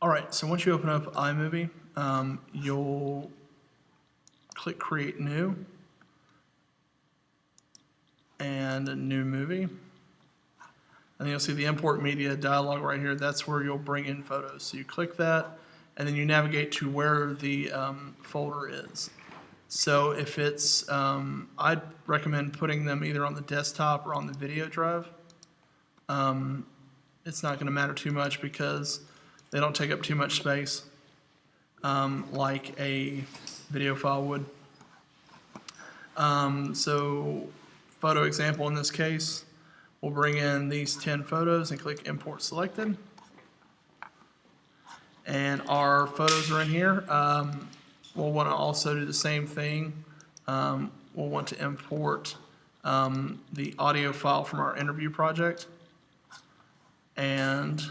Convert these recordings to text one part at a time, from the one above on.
All right, so once you open up iMovie, you'll click Create New and a new movie. And then you'll see the Import Media dialog right here. That's where you'll bring in photos. So you click that, and then you navigate to where the folder is. So if it's, I'd recommend putting them either on the desktop or on the video drive. It's not going to matter too much because they don't take up too much space like a video file would. So photo example in this case, we'll bring in these 10 photos and click Import Selected. And our photos are in here. We'll want to also do the same thing. We'll want to import the audio file from our interview project and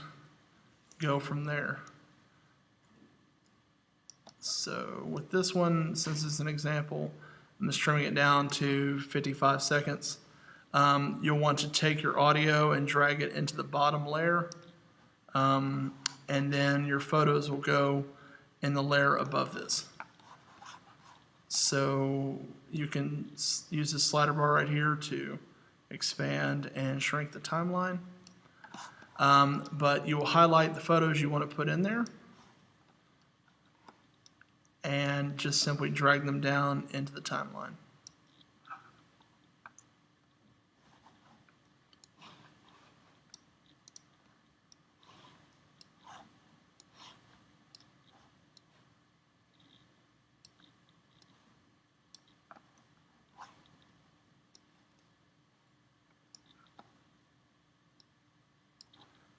go from there. So with this one, since it's an example, I'm just trimming it down to 55 seconds. You'll want to take your audio and drag it into the bottom layer, and then your photos will go in the layer above this. So you can use the slider bar right here to expand and shrink the timeline. But you will highlight the photos you want to put in there and just simply drag them down into the timeline.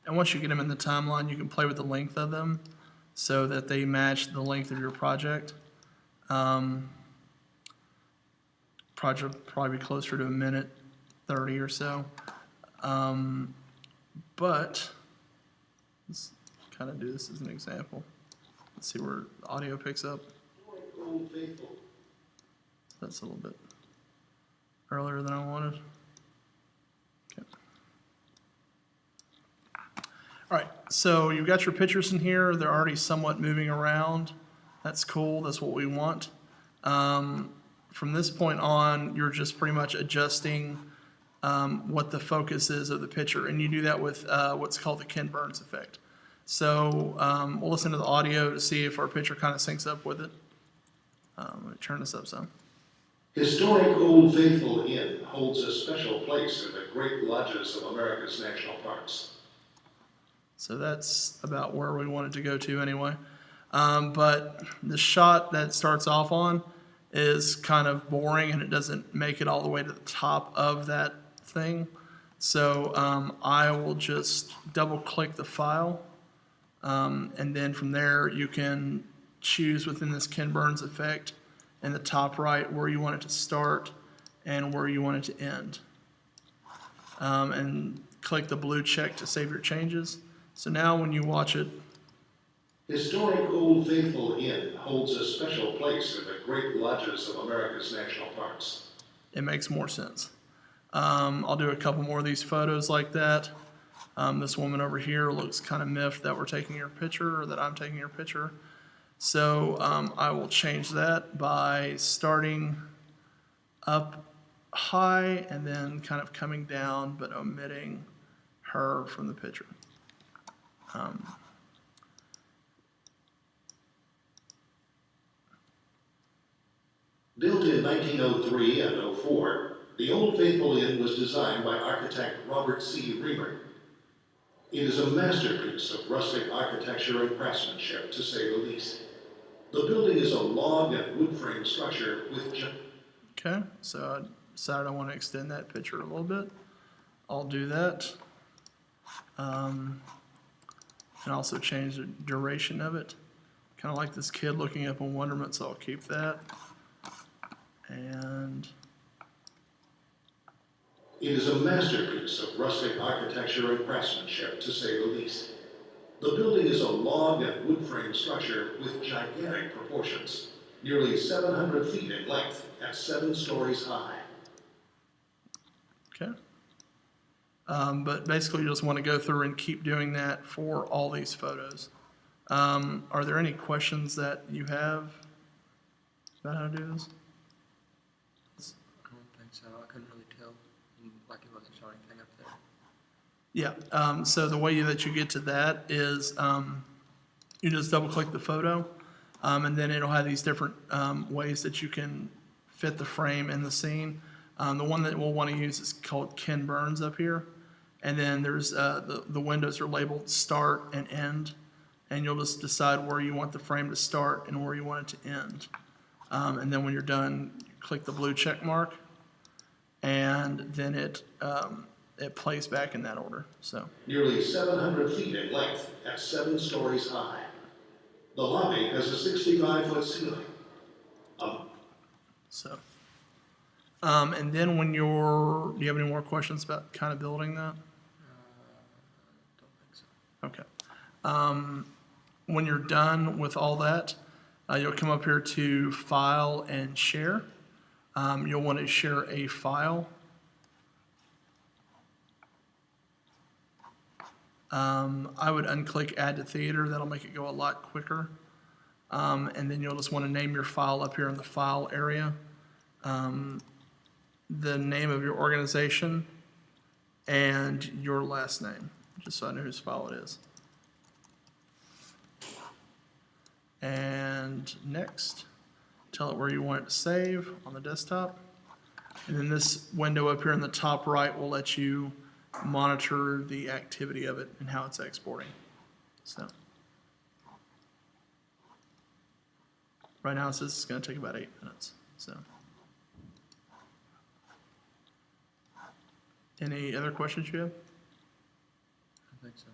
And once you get them in the timeline, you can play with the length of them so that they match the length of your project. Project will probably be closer to 1:30 or so. But let's kind of do this as an example. Let's see where the audio picks up. That's a little bit earlier than I wanted. Okay. All right, so you've got your pictures in here. They're already somewhat moving around. That's cool. That's what we want. From this point on, you're just pretty much adjusting what the focus is of the picture, and you do that with what's called the Ken Burns effect. So we'll listen to the audio to see if our picture kind of syncs up with it. Let me turn this up some. Historic Old Faithful Inn holds a special place in the great lodges of America's national parks. So that's about where we wanted to go to anyway. But the shot that starts off on is kind of boring and it doesn't make it all the way to the top of that thing. So I will just double click the file, and then from there you can choose within this Ken Burns effect in the top right where you want it to start and where you want it to end. And click the blue check to save your changes. So now when you watch it, Historic Old Faithful Inn holds a special place in the great lodges of America's national parks. It makes more sense. I'll do a couple more of these photos like that. This woman over here looks kind of miffed that we're taking her picture or that I'm taking her picture. So I will change that by starting up high and then kind of coming down but omitting her from the picture. Built in 1903 and 04, the Old Faithful Inn was designed by architect Robert C. Reamer. It is a masterpiece of rustic architecture and craftsmanship, to say the least. The building is a log and wood frame structure with... Okay, so I decided I want to extend that picture a little bit. I'll do that. And also change the duration of it. Kind of like this kid looking up in wonderment, so I'll keep that. And it is a masterpiece of rustic architecture and craftsmanship, to say the least. The building is a log and wood frame structure with gigantic proportions, nearly 700 feet in length and 7 stories high. Okay. But basically you just want to go through and keep doing that for all these photos. Are there any questions that you have about how to do this? I don't think so. I couldn't really tell. Like it wasn't showing anything up there. Yeah, so the way that you get to that is you just double click the photo, and then it'll have these different ways that you can fit the frame in the scene. The one that we'll want to use is called Ken Burns up here. And then there's the windows are labeled start and end, and you'll just decide where you want the frame to start and where you want it to end. And then when you're done, you click the blue check mark, and then it plays back in that order. So Nearly 700 feet in length and 7 stories high. The lobby has a 65-foot ceiling. so. And then when do you have any more questions about kind of building that? Don't think so. Okay. When you're done with all that, you'll come up here to File and Share. You'll want to share a file. I would unclick Add to Theater. That'll make it go a lot quicker. And then you'll just want to name your file up here in the File area. The name of your organization and your last name, just so I know whose file it is. And next, tell it where you want it to save on the desktop. And then this window up here in the top right will let you monitor the activity of it and how it's exporting. So right now it says it's going to take about 8 minutes. So any other questions you have? I think so.